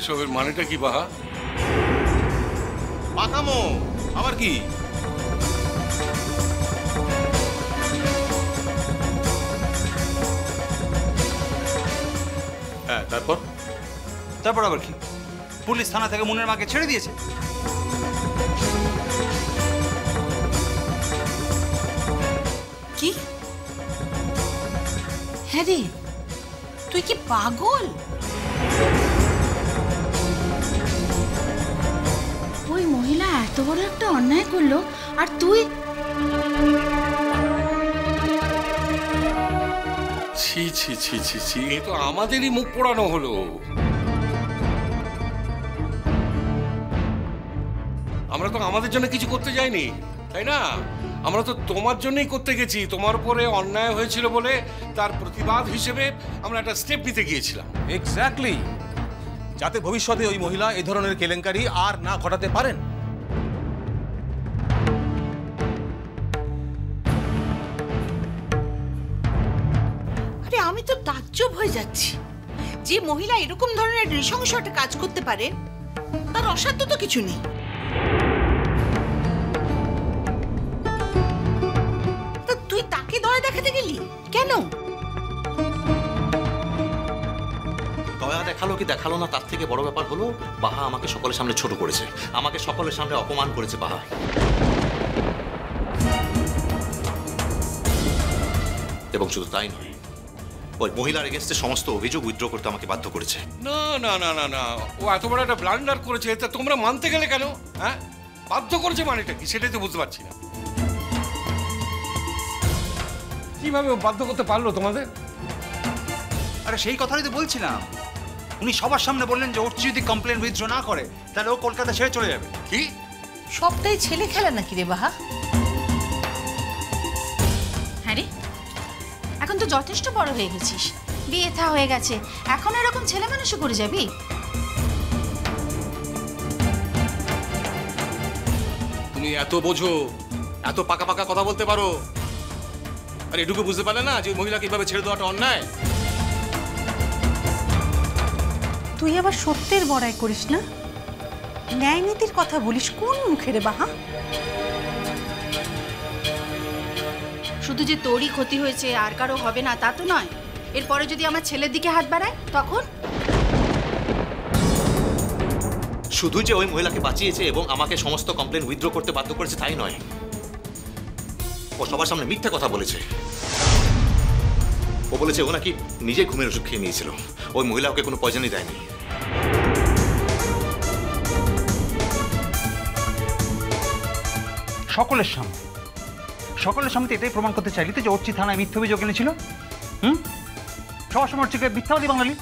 এসবের মানেটা কি বাহা? পাকামো আবার কি? হ্যাঁ, তারপর তারপর আবার কি? পুলিশ থানা থেকে মুন্নের মাকে ছেড়ে দিয়েছে। কি? হ্যাঁ রে, তুই কি পাগল? ওই মহিলা এত বড় একটা অন্যায় করলো আর তুই? ছি ছি ছি ছি ছি, এ তো আমাদেরই মুখ পোড়ানো হলো। আমরা তো আমাদের জন্য কিছু করতে যাইনি, তাই না? আমরা তো তোমার জন্যই করতে গেছি। তোমার উপরে অন্যায় হয়েছিল বলে তার প্রতিবাদ হিসেবে আমরা একটা স্টেপ নিতে গিয়েছিলাম। এক্স্যাক্টলি, যাতে ভবিষ্যতে ওই মহিলা এই ধরনের কেলেঙ্কারি আর না ঘটাতে পারেন। আরে আমি তো তাজ্জব হয়ে যাচ্ছি, যে মহিলা এরকম ধরনের নৃশংস একটা কাজ করতে পারে তার অসাধ্য তো কিছু নেই। তা তুই তাকে দয়া দেখাতে গেলি কেন? দয়া দেখালো কি দেখালো না তার থেকে বড় ব্যাপার হলো বাহা আমাকে সকলের সামনে ছোট করেছে, আমাকে সকলের সামনে অপমান করেছে বাহা। এবং শুধু তাই নয়, ওই মহিলার এগেন্স্টে সমস্ত অভিযোগ উইথড্র করতে আমাকে বাধ্য করেছে। না না না না না, ও এত বড় একটা ব্লান্ডার করেছে, তা তোমরা মানতে গেলে কেন? হ্যাঁ, বাধ্য করেছে মানেটা কি সেটাই তো বুঝতে পারছি না। কিভাবে ও বাধ্য করতে পারলো তোমাদের? আরে সেই কথাই তো বলছিলাম। উনি সবার সামনে বললেন যে অর্চি যদি কমপ্লেন উইথড্র না করে তাহলে ও কলকাতা ছেড়ে চলে যাবে। কি? সবটাই ছেলে খেলা নাকি রে বাহা? হ্যাঁ রে, এখন তো যথেষ্ট বড় হয়ে গেছিস, বিয়ে থা হয়ে গেছে, এখন এরকম ছেলে মানুষও করে যাবি? তুমি এত বোঝো, এত পাকা পাকা কথা বলতে পারো, আর এটুকু বুঝতে পারলে না যে মহিলাকে এইভাবে ছেড়ে দেওয়াটা অন্যায়? তুই আবার সত্যের বড়াই করিস না, ন্যায় নীতির কথা বলিস কোন মুখে রে বাহা? শুধু যে তোরই ক্ষতি হয়েছে আর কারো হবে না তা তো নয়। এরপরে যদি আমার ছেলের দিকে হাত বাড়ায় তখন? শুধু যে ওই মহিলাকে বাঁচিয়েছে এবং আমাকে সমস্ত কমপ্লেন উইথড্র করতে বাধ্য করেছে তাই নয়, ও সবার সামনে মিথ্যা কথা বলেছে। ও বলেছে ও নাকি নিজে ঘুমের ওষুধ খেয়ে নিয়েছিল, ওই মহিলা ওকে কোনো পয়জনই দেয়নি। সকলের সামনে, সকলের সামনে এটাই প্রমাণ করতে চাইলি তো যে অর্চি থানায় মিথ্যা অভিযোগ এনেছিল। সবার সময় অর্চিকে মিথ্যাবাদী বাঙালি।